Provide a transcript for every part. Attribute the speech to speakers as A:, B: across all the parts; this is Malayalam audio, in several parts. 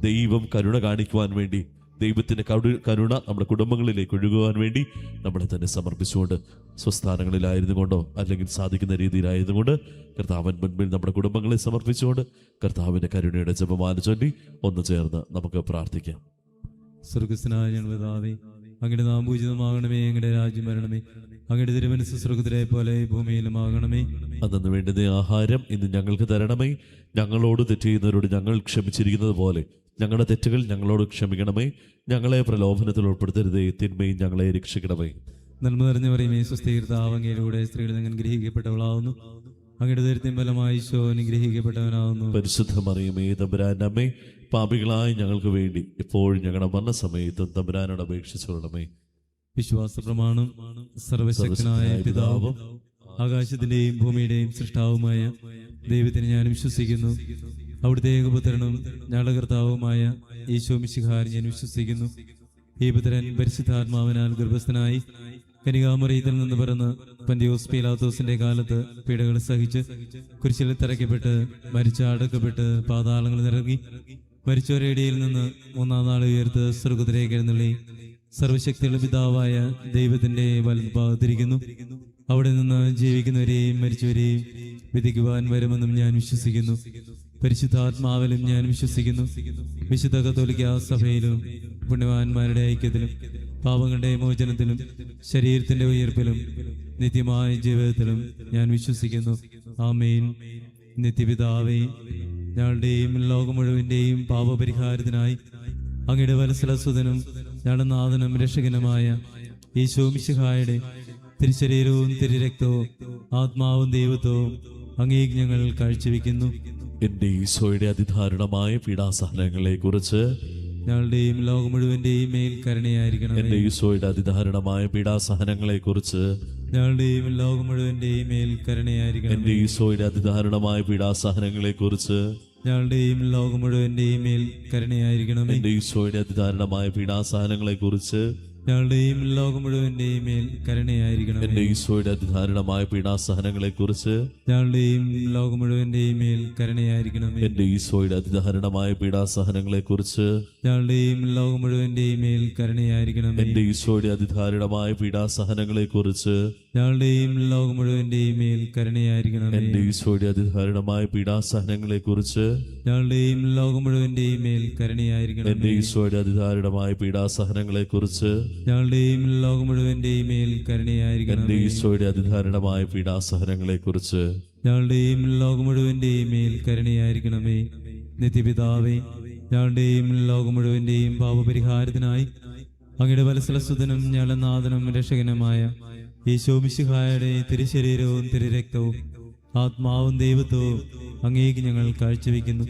A: ദൈവം കരുണ കാണിക്കുവാൻ വേണ്ടി, ദൈവത്തിൻ്റെ കരുണ നമ്മുടെ കുടുംബങ്ങളിലേക്ക് ഒഴുകുവാൻ വേണ്ടി നമ്മളെ തന്നെ സമർപ്പിച്ചുകൊണ്ട്, സ്വസ്ഥാനങ്ങളിലായിരുന്നു കൊണ്ടോ അല്ലെങ്കിൽ സാധിക്കുന്ന രീതിയിലായതുകൊണ്ട് കർത്താവിൻ മുൻപിൽ നമ്മുടെ കുടുംബങ്ങളെ സമർപ്പിച്ചുകൊണ്ട് കർത്താവിൻ്റെ കരുണയുടെ ജപമാല ചൊല്ലി ഒന്ന് ചേർന്ന് നമുക്ക് പ്രാർത്ഥിക്കാം.
B: സ്വർഗസ്ഥനായ ഞങ്ങളുടെ പിതാവേ, അങ്ങയുടെ നാമം പൂജിതമാകണമേ, അങ്ങയുടെ രാജ്യം വരണമേ, അങ്ങയുടെ തിരുമനസ്സ് സ്വർഗ്ഗത്തിലെ പോലെ ഭൂമിയിലുമാകണമേ.
A: അന്നു വേണ്ടുന്ന ആഹാരം ഇന്ന് ഞങ്ങൾക്ക് തരണമേ. ഞങ്ങളോട് തെറ്റ് ചെയ്യുന്നവരോട് ഞങ്ങൾ ക്ഷമിച്ചിരിക്കുന്നത് പോലെ ഞങ്ങളുടെ തെറ്റുകൾ ഞങ്ങളോട് ക്ഷമിക്കണമേ. ഞങ്ങളെ പ്രലോഭനത്തിൽ ഉൾപ്പെടുത്തരുതേ, തിന്മയും ഞങ്ങളെ രക്ഷിക്കണമേ.
B: നന്മ നിറഞ്ഞ പറയുമേ, സ്വസ്ഥീകർത്താവ് അങ്ങയിലൂടെ സ്ത്രീകൾ നിങ്ങൾ അനുഗ്രഹിക്കപ്പെട്ടവളാവുന്നു, അങ്ങയുടെ ദൈവത്തിൻ ഫലമായി ഈശോ അനുഗ്രഹിക്കപ്പെട്ടവനാവുന്നു.
A: പരിശുദ്ധ മറിയമേ, തമ്പുരാന്റെ അമ്മേ, പാപികളായ ഞങ്ങൾക്ക് വേണ്ടി എപ്പോഴും ഞങ്ങളുടെ മരണസമയത്തും തമ്പുരാനോട് അപേക്ഷിച്ചുകൊള്ളണമേ.
B: വിശ്വാസ പ്രമാണം. സർവശക്തനായ പിതാവും ആകാശത്തിന്റെയും ഭൂമിയുടെയും സൃഷ്ടാവുമായ ദൈവത്തിന് ഞാൻ വിശ്വസിക്കുന്നു. അവിടുത്തെ ഏകപുത്രനും ഞങ്ങളുടെ കർത്താവുമായ ഈശോ മിശിഹായിൽ ഞാൻ വിശ്വസിക്കുന്നു. ഈ പുത്രൻ പരിശുദ്ധാത്മാവിനാൽ ഗർഭസ്ഥനായി കന്യകാമറിയത്തിൽ നിന്ന് പിറന്ന് പന്തിയോസ് പീലാത്തോസിന്റെ കാലത്ത് പീഡകൾ സഹിച്ച് കുരിശിൽ തറയ്ക്കപ്പെട്ട് മരിച്ച അടക്കപ്പെട്ട് പാതാളങ്ങളിൽ ഇറങ്ങി മരിച്ചവരുടെ ഇടയിൽ നിന്ന് മൂന്നാം നാൾ ഉയർത്ത് സ്വർഗ്ഗത്തിലേക്ക് എഴുന്നള്ളി സർവശക്തിയുള്ള പിതാവായ ദൈവത്തിന്റെ വലതുഭാഗത്തിരിക്കുന്നു. അവിടെ നിന്ന് ജീവിക്കുന്നവരെയും മരിച്ചവരെയും വിധിക്കുവാൻ വരുമെന്നും ഞാൻ വിശ്വസിക്കുന്നു. പരിശുദ്ധാത്മാവിലും ഞാൻ വിശ്വസിക്കുന്നു. വിശുദ്ധ കത്തോലിക്കാ സഭയിലും പുണ്യവാന്മാരുടെ ഐക്യത്തിലും പാപങ്ങളുടെ മോചനത്തിലും ശരീരത്തിന്റെ ഉയർപ്പിലും നിത്യമായ ജീവിതത്തിലും ഞാൻ വിശ്വസിക്കുന്നു. ആമേൻ. നിത്യപിതാവേ, ഞങ്ങളുടെയും ലോകം മുഴുവന്റെയും പാപപരിഹാരത്തിനായി അങ്ങയുടെ വത്സലസുതനും ഞങ്ങളുടെ നാഥനും രക്ഷകനുമായ ഈശോ മിശിഹായുടെ തിരുശരീരവും തിരുരക്തവും ആത്മാവും ദൈവത്വവും അങ്ങേക്ക് ഞങ്ങൾ കാഴ്ചവെക്കുന്നു.
A: എന്റെ ഈശോയുടെ അതിദാരുണമായ പീഡാസഹനങ്ങളെ കുറിച്ച്
B: ഞങ്ങളുടെയും ലോകം മുഴുവന്റെയും മേൽ കരുണയായിരിക്കണം.
A: എന്റെ ഈശോയുടെ അതിദാരുണമായ പീഡാസഹനങ്ങളെ കുറിച്ച്
B: ഞങ്ങളുടെയും ലോകം മുഴുവന്റെയും മേൽ കരുണയായിരിക്കണം.
A: എന്റെ ഈശോയുടെ അതിദാരുണമായ പീഡാസഹനങ്ങളെ കുറിച്ച്
B: ഞങ്ങളുടെയും ലോകം മുഴുവന്റെയും മേൽ കരുണയായിരിക്കണം.
A: എന്റെ ഈശോയുടെ അതിദാരുണമായ പീഡാസഹനങ്ങളെ കുറിച്ച്
B: ഞങ്ങളുടെയും ലോകം മുഴുവന്റെയും മേൽ കരുണയായിരിക്കണം.
A: എന്റെ ഈശോയുടെ അതിദാരുണമായ പീഡാസഹനങ്ങളെ കുറിച്ച്
B: ഞങ്ങളുടെയും ലോകം മുഴുവന്റെയും മേൽ കരുണയായിരിക്കണം.
A: എന്റെ ഈശോയുടെ അതിദാരുണമായ പീഡാസഹനങ്ങളെ കുറിച്ച്
B: ഞങ്ങളുടെയും ലോകം മുഴുവന്റെയും മേൽ കരുണയായിരിക്കണം.
A: എന്റെ ഈശോയുടെ അതിദാരുണമായ പീഡാസഹനങ്ങളെ കുറിച്ച്
B: ഞങ്ങളുടെയും ലോകം മുഴുവന്റെയും മേൽ കരുണയായിരിക്കണം.
A: എന്റെ ഈശോയുടെ അതിദാരുണമായ പീഡാസഹനങ്ങളെ കുറിച്ച്
B: ഞങ്ങളുടെയും ലോകം മുഴുവന്റെയും മേൽ കരുണയായിരിക്കണം.
A: എന്റെ ഈശോയുടെ അതിദാരുണമായ പീഡാസഹനങ്ങളെ കുറിച്ച്
B: ഞങ്ങളുടെയും ലോകം മുഴുവന്റെയും മേൽ കരുണയായിരിക്കണം.
A: എന്റെ ഈശോയുടെ അതിദാരുണമായ പീഡാസഹനങ്ങളെ കുറിച്ച്
B: ഞങ്ങളുടെയും ലോകം മുഴുവന്റെയും മേൽ കരുണയായിരിക്കണമേ. നിത്യപിതാവേ, ഞങ്ങളുടെയും ലോകം മുഴുവന്റെയും പാപപരിഹാരത്തിനായി അങ്ങയുടെ വത്സലസുതനും ഞങ്ങളുടെ നാഥനും രക്ഷകനുമായ ഈശോ മിശിഹായുടെ തിരുശരീരവും തിരുരക്തവും ആത്മാവും ദൈവത്വവും അങ്ങേക്ക് ഞങ്ങൾ കാഴ്ചവെക്കുന്നു.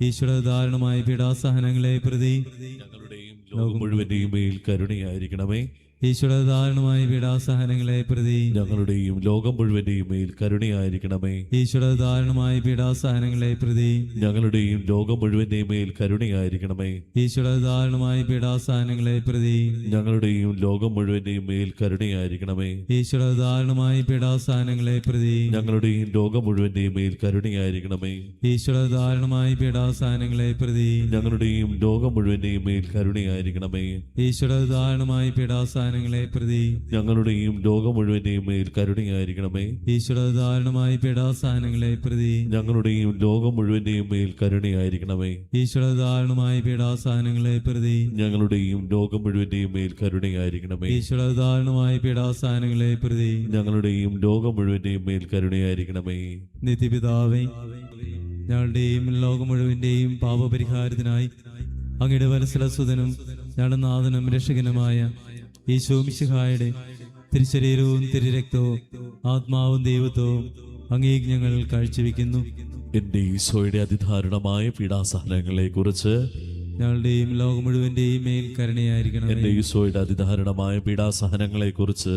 B: ഈശോയുടെ ദാരുണമായ പീഡാസഹനങ്ങളെ പ്രതി
A: ഞങ്ങളുടെയും ലോകം മുഴുവന്റെയും മേൽ കരുണയായിരിക്കണമേ.
B: ഈശോയുടെ ദാരുണമായ പീഡാസഹനങ്ങളെ പ്രതി
A: ഞങ്ങളുടെയും ലോകം മുഴുവന്റെയും മേൽ കരുണയായിരിക്കണമേ.
B: ഈശോയുടെ ദാരുണമായ പീഡാസഹനങ്ങളെ പ്രതി
A: ഞങ്ങളുടെയും ലോകം മുഴുവന്റെയും മേൽ കരുണയായിരിക്കണമേ.
B: ഈശോയുടെ ദാരുണമായ പീഡാസഹനങ്ങളെ പ്രതി
A: ഞങ്ങളുടെയും ലോകം മുഴുവന്റെയും മേൽ കരുണയായിരിക്കണമേ.
B: ഈശോയുടെ ദാരുണമായ പീഡാസഹനങ്ങളെ പ്രതി
A: ഞങ്ങളുടെയും ലോകം മുഴുവന്റെയും മേൽ കരുണയായിരിക്കണമേ.
B: ഈശോയുടെ ദാരുണമായ പീഡാസഹനങ്ങളെ പ്രതി
A: ഞങ്ങളുടെയും ലോകം മുഴുവന്റെയും മേൽ കരുണയായിരിക്കണമേ.
B: ഈശോയുടെ ദാരുണമായ പീഡാസഹനങ്ങളെ പ്രതി
A: ഞങ്ങളുടെയും ലോകം മുഴുവന്റെയും മേൽ കരുണയായിരിക്കണമേ.
B: ഈശോയുടെ ദാരുണമായ പീഡാസഹനങ്ങളെ പ്രതി
A: ഞങ്ങളുടെയും ലോകം മുഴുവന്റെയും മേൽ കരുണയായിരിക്കണമേ.
B: ഈശോയുടെ ദാരുണമായ പീഡാസഹനങ്ങളെ പ്രതി
A: ഞങ്ങളുടെയും ലോകം മുഴുവന്റെയും മേൽ കരുണയായിരിക്കണമേ.
B: ഈശോയുടെ ദാരുണമായ പീഡാസഹനങ്ങളെ പ്രതി
A: ഞങ്ങളുടെയും ലോകം മുഴുവന്റെയും മേൽ കരുണയായിരിക്കണമേ.
B: നിത്യപിതാവേ, ഞങ്ങളുടെയും ലോകം മുഴുവന്റെയും പാപപരിഹാരത്തിനായി അങ്ങയുടെ വത്സലസുതനും ഞങ്ങളുടെ നാഥനും രക്ഷകനുമായ ഈശോ മിശിഹായുടെ തിരുശരീരവും തിരുരക്തവും ആത്മാവും ദൈവത്വവും അങ്ങേക്ക് ഞങ്ങൾ കാഴ്ചവെക്കുന്നു.
A: എന്റെ ഈശോയുടെ അതിദാരുണമായ പീഡാസഹനങ്ങളെ കുറിച്ച്
B: ഞങ്ങളുടെയും ലോകം മുഴുവന്റെയും മേൽ കരുണയായിരിക്കണം.
A: എന്റെ ഈശോയുടെ അതിദാരുണമായ പീഡാസഹനങ്ങളെ കുറിച്ച്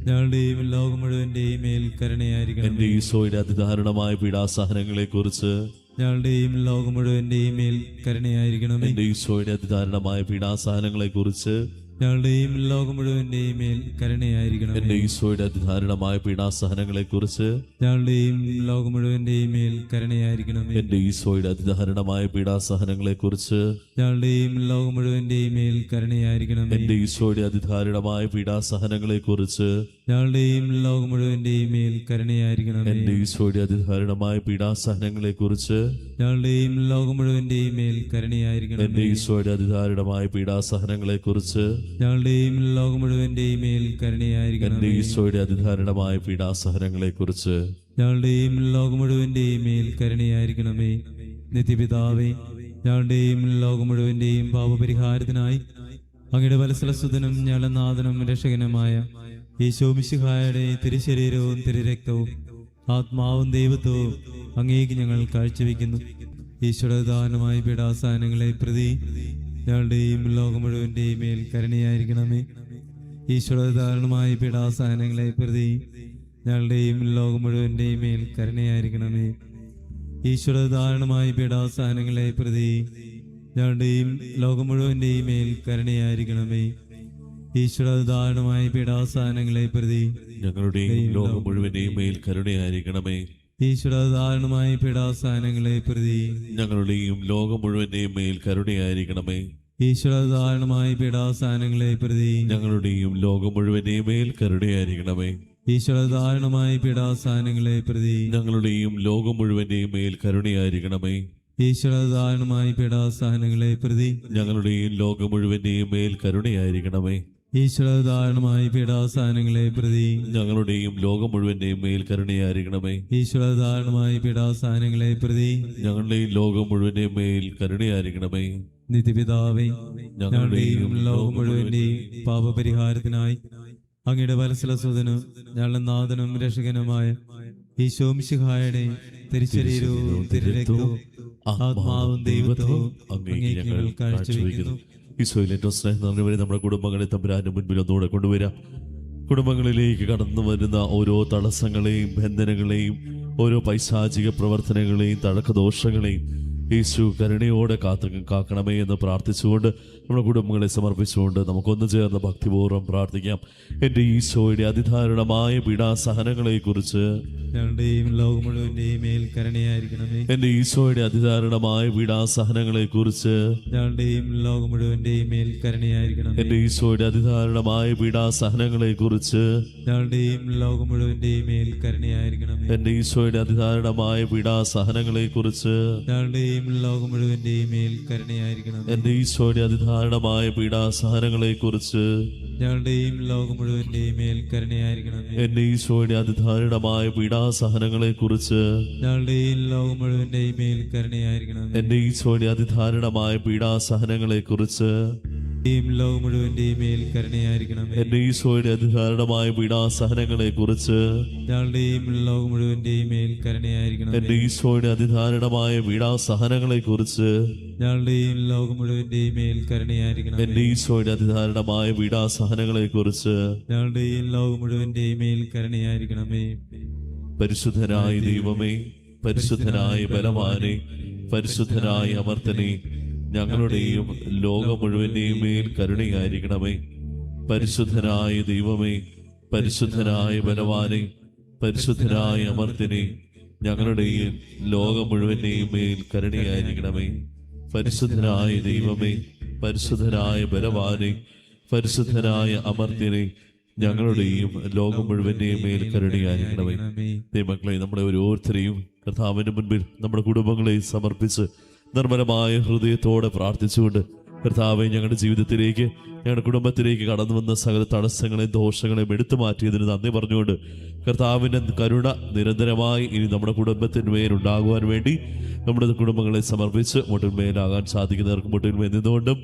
B: ഞങ്ങളുടെയും ലോകം മുഴുവന്റെയും മേൽ കരുണയായിരിക്കണം.
A: എന്റെ ഈശോയുടെ അതിദാരുണമായ പീഡാസഹനങ്ങളെ കുറിച്ച്
B: ഞങ്ങളുടെയും ലോകം മുഴുവന്റെയും മേൽ കരുണയായിരിക്കണം.
A: എന്റെ ഈശോയുടെ അതിദാരുണമായ പീഡാസഹനങ്ങളെ കുറിച്ച്
B: ഞങ്ങളുടെയും ലോകം മുഴുവന്റെയും മേൽ കരുണയായിരിക്കണമേ.
A: എന്റെ ഈശോയുടെ അതിദാരുണമായ പീഡാസഹനങ്ങളെ കുറിച്ച്
B: ഞങ്ങളുടെയും ലോകം മുഴുവന്റെയും മേൽ കരുണയായിരിക്കണമേ.
A: എന്റെ ഈശോയുടെ അതിദാരുണമായ പീഡാസഹനങ്ങളെ കുറിച്ച്
B: ഞങ്ങളുടെയും ലോകം മുഴുവന്റെയും മേൽ കരുണയായിരിക്കണമേ.
A: എന്റെ ഈശോയുടെ അതിദാരുണമായ പീഡാസഹനങ്ങളെ കുറിച്ച്
B: ഞങ്ങളുടെയും ലോകം മുഴുവന്റെയും മേൽ കരുണയായിരിക്കണമേ.
A: എന്റെ ഈശോയുടെ അതിദാരുണമായ പീഡാസഹനങ്ങളെ കുറിച്ച്
B: ഞങ്ങളുടെയും ലോകം മുഴുവന്റെയും മേൽ കരുണയായിരിക്കണമേ.
A: എന്റെ ഈശോയുടെ അതിദാരുണമായ പീഡാസഹനങ്ങളെ കുറിച്ച്
B: ഞങ്ങളുടെയും ലോകം മുഴുവന്റെയും മേൽ കരുണയായിരിക്കണമേ.
A: എന്റെ ഈശോയുടെ അതിദാരുണമായ പീഡാസഹനങ്ങളെ കുറിച്ച്
B: ഞങ്ങളുടെയും ലോകം മുഴുവന്റെയും മേൽ കരുണയായിരിക്കണമേ. നിത്യപിതാവേ, ഞങ്ങളുടെയും ലോകം മുഴുവന്റെയും പാപപരിഹാരത്തിനായി അങ്ങയുടെ വത്സലസുതനും ഞങ്ങളുടെ നാഥനും രക്ഷകനുമായ ഈശോ മിശിഹായുടെ തിരുശരീരവും തിരുരക്തവും ആത്മാവും ദൈവത്വവും അങ്ങേക്ക് ഞങ്ങൾ കാഴ്ചവെക്കുന്നു. ഈശോയുടെ ദാനമായ പീഡാസഹനങ്ങളെ പ്രതി ഞങ്ങളുടെയും ലോകം മുഴുവന്റെയും മേൽ കരുണയായിരിക്കണമേ. ഈശോയുടെ ദാരുണമായ പീഡാസഹനങ്ങളെ പ്രതി ഞങ്ങളുടെയും ലോകം മുഴുവന്റെയും മേൽ കരുണയായിരിക്കണമേ. ഈശോയുടെ ദാരുണമായ പീഡാസഹനങ്ങളെ പ്രതി ഞങ്ങളുടെയും ലോകം മുഴുവന്റെയും മേൽ കരുണയായിരിക്കണമേ. ഈശോയുടെ ദാരുണമായ പീഡാസഹനങ്ങളെ പ്രതി
A: ഞങ്ങളുടെയും ലോകം മുഴുവന്റെയും മേൽ കരുണയായിരിക്കണമേ.
B: ഈശോയുടെ ദാരുണമായ പീഡാസഹനങ്ങളെ പ്രതി
A: ഞങ്ങളുടെയും ലോകം മുഴുവന്റെയും മേൽ കരുണയായിരിക്കണമേ.
B: ഈശോയുടെ ദാരുണമായ പീഡാസഹനങ്ങളെ പ്രതി
A: ഞങ്ങളുടെയും ലോകം മുഴുവന്റെയും മേൽ കരുണയായിരിക്കണമേ.
B: ഈശോയുടെ ദാരുണമായ പീഡാസഹനങ്ങളെ പ്രതി
A: ഞങ്ങളുടെയും ലോകം മുഴുവന്റെയും മേൽ കരുണയായിരിക്കണമേ.
B: ഈശോയുടെ ദാരുണമായ പീഡാസഹനങ്ങളെ പ്രതി
A: ഞങ്ങളുടെയും ലോകം മുഴുവന്റെയും മേൽ കരുണയായിരിക്കണമേ.
B: ഈശോയുടെ ദാരുണമായ പീഡാസഹനങ്ങളെ പ്രതി
A: ഞങ്ങളുടെയും ലോകം മുഴുവന്റെയും മേൽ കരുണയായിരിക്കണമേ.
B: ഈശോയുടെ ദാരുണമായ പീഡാസഹനങ്ങളെ പ്രതി
A: ഞങ്ങളുടെയും ലോകം മുഴുവന്റെയും മേൽ കരുണയായിരിക്കണമേ.
B: നിത്യപിതാവേ, ഞങ്ങളുടെയും ലോകം മുഴുവന്റെയും പാപപരിഹാരത്തിനായി അങ്ങയുടെ വത്സലസുതനും ഞങ്ങളുടെ നാഥനും രക്ഷകനുമായ ഈശോ മിശിഹായുടെ തിരുശരീരവും തിരുരക്തവും ആത്മാവും ദൈവത്വവും അങ്ങേക്ക് ഞങ്ങൾ കാഴ്ചവെക്കുന്നു.
A: ഈശോയിൽ ഏറ്റവും സ്നേഹം നിറഞ്ഞവരെ നമ്മുടെ കുടുംബങ്ങളെ തമ്പുരാന്റെ മുൻപിൽ ഒന്നുകൂടെ കൊണ്ടുവരാം. കുടുംബങ്ങളിലേക്ക് കടന്നു വരുന്ന ഓരോ തടസ്സങ്ങളെയും ബന്ധനങ്ങളെയും ഓരോ പൈശാചിക പ്രവർത്തനങ്ങളെയും തഴക്കദോഷങ്ങളെയും യേശു കരുണയോടെ കാക്കണമേ എന്ന് പ്രാർത്ഥിച്ചുകൊണ്ട് നമ്മുടെ കുടുംബങ്ങളെ സമർപ്പിച്ചുകൊണ്ട് നമുക്കൊന്നു ചേർന്ന് ഭക്തിപൂർവ്വം പ്രാർത്ഥിക്കാം. എൻ്റെ ഈശോയുടെ അതിദാരുണമായ പീഡാസഹനങ്ങളെ കുറിച്ച്
B: ഞങ്ങളുടെയും ലോകം മുഴുവന്റെയും മേൽ കരുണയായിരിക്കണമേ.
A: എൻ്റെ ഈശോയുടെ അതിദാരുണമായ പീഡാസഹനങ്ങളെ കുറിച്ച്
B: ഞങ്ങളുടെയും ലോകം മുഴുവന്റെയും മേൽ കരുണയായിരിക്കണമേ.
A: എൻ്റെ ഈശോയുടെ അതിദാരുണമായ പീഡാസഹനങ്ങളെ കുറിച്ച്
B: ഞങ്ങളുടെയും ലോകം മുഴുവന്റെയും മേൽ കരുണയായിരിക്കണമേ.
A: എൻ്റെ ഈശോയുടെ അതിദാരുണമായ പീഡാസഹനങ്ങളെ കുറിച്ച്
B: ഞങ്ങളുടെയും ലോകം മുഴുവന്റെയും മേൽ കരുണയായിരിക്കണമേ.
A: എൻ്റെ ഈശോയുടെ അതിദാരുണമായ പീഡാസഹനങ്ങളെ കുറിച്ച്
B: ഞങ്ങളുടെയും ലോകം മുഴുവന്റെയും മേൽ കരുണയായിരിക്കണമേ.
A: എൻ്റെ ഈശോയുടെ അതിദാരുണമായ പീഡാസഹനങ്ങളെ കുറിച്ച്
B: ഞങ്ങളുടെയും ലോകം മുഴുവന്റെയും മേൽ കരുണയായിരിക്കണമേ.
A: എൻ്റെ ഈശോയുടെ അതിദാരുണമായ പീഡാസഹനങ്ങളെ കുറിച്ച്
B: ലോകം മുഴുവന്റെയും മേൽ കരുണയായിരിക്കണമേ.
A: എൻ്റെ ഈശോയുടെ അതിദാരുണമായ പീഡാസഹനങ്ങളെ കുറിച്ച്
B: ഞങ്ങളുടെയും ലോകം മുഴുവന്റെയും മേൽ കരുണയായിരിക്കണമേ.
A: എൻ്റെ ഈശോയുടെ അതിദാരുണമായ പീഡാസഹനങ്ങളെ കുറിച്ച്
B: ഞങ്ങളുടെയും ലോകം മുഴുവന്റെയും മേൽ കരുണയായിരിക്കണമേ.
A: എൻ്റെ ഈശോയുടെ അതിദാരുണമായ പീഡാസഹനങ്ങളെ കുറിച്ച്
B: ഞങ്ങളുടെയും ലോകം മുഴുവന്റെയും മേൽ കരുണയായിരിക്കണമേ.
A: പരിശുദ്ധനായ ദൈവമേ, പരിശുദ്ധനായ ബലവാനെ, പരിശുദ്ധനായ അമർത്തനെ, ഞങ്ങളുടെയും ലോകം മുഴുവന്റെയും മേൽ കരുണയായിരിക്കണമേ. പരിശുദ്ധനായ ദൈവമേ, പരിശുദ്ധനായ ബലവാനെ, പരിശുദ്ധനായ അമർത്തനെ, ഞങ്ങളുടെയും ലോകം മുഴുവന്റെയും മേൽ കരുണയായിരിക്കണമേ. പരിശുദ്ധനായ ദൈവമേ, പരിശുദ്ധനായ ബലവാനെ, പരിശുദ്ധനായ അമർത്യനെ, ഞങ്ങളുടെയും ലോകം മുഴുവന്റെയും മേൽ കരുണയായിരിക്കണമേ. ദൈവമക്കളെ, നമ്മുടെ ഓരോരുത്തരെയും കർത്താവിന്റെ മുൻപിൽ നമ്മുടെ കുടുംബങ്ങളെ സമർപ്പിച്ച് നിർമ്മലമായ ഹൃദയത്തോടെ പ്രാർത്ഥിച്ചുകൊണ്ട് കർത്താവെ, ഞങ്ങളുടെ ജീവിതത്തിലേക്ക് ഞങ്ങളുടെ കുടുംബത്തിലേക്ക് കടന്നു വന്ന സകല തടസ്സങ്ങളെയും ദോഷങ്ങളെയും എടുത്തു മാറ്റിയതിന് നന്ദി പറഞ്ഞുകൊണ്ട് കർത്താവിൻ്റെ കരുണ നിരന്തരമായി ഇനി നമ്മുടെ കുടുംബത്തിന്മേലുണ്ടാകുവാൻ വേണ്ടി നമ്മുടെ കുടുംബങ്ങളെ സമർപ്പിച്ച് മുട്ടിന്മേലാകാൻ സാധിക്കുന്നവർക്ക് മുട്ടിന്മേൽ നിന്നുകൊണ്ടും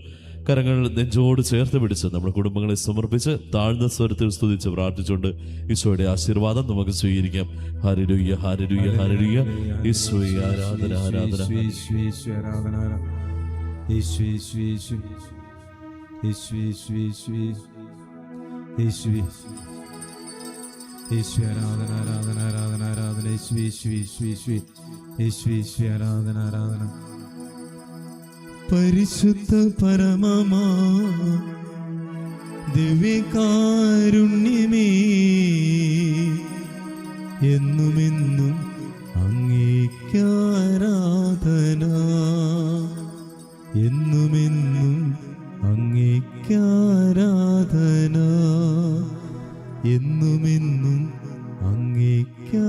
A: കരങ്ങൾ നെഞ്ചോട് ചേർത്ത് പിടിച്ച് നമ്മുടെ കുടുംബങ്ങളെ സമർപ്പിച്ച് താഴ്ന്ന സ്വരത്തിൽ സ്തുതിച്ച് പ്രാർത്ഥിച്ചുകൊണ്ട് ഈശോയുടെ ആശീർവാദം നമുക്ക് സ്വീകരിക്കാം. Hallelujah, hallelujah, hallelujah. ഈശോയെ ആരാധന, ആരാധന.
B: പരിശുദ്ധ പരമമാ ദിവ്യകാരുണ്യമേ എന്നുമെന്നും അങ്ങേക്കാരാധന, എന്നുമെന്നും അങ്ങേക്കാരാധന, എന്നുമെന്നും അങ്ങേക്കാരാധന.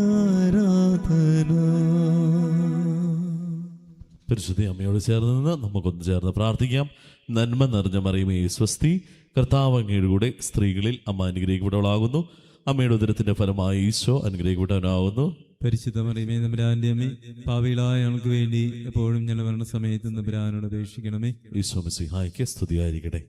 A: പരിശുദ്ധ അമ്മയോട് ചേർന്ന് നിന്ന് നമുക്കൊന്ന് ചേർന്ന് പ്രാർത്ഥിക്കാം. നന്മ നിറഞ്ഞ മറിയമേ സ്വസ്തി, കർത്താവ് അങ്ങയുടെ കൂടെ സ്ത്രീകളിൽ അമ്മ അനുഗ്രഹിക്കപ്പെട്ടവളാകുന്നു. അമ്മയുടെ ഉദരത്തിന്റെ ഫലമായി ഈശോ അനുഗ്രഹിക്കപ്പെട്ടവനാകുന്നു.
B: പരിശുദ്ധ മറിയമേ തമ്പുരാന്റെ അമ്മേ, പാപികളായ ഞങ്ങൾക്ക് വേണ്ടി എപ്പോഴും ഞങ്ങളുടെ മരണസമയത്ത് തമ്പുരാനോട് അപേക്ഷിക്കണമേ.
A: ഈശോ മിശിഹായ്ക്ക് സ്തുതിയായിരിക്കട്ടെ.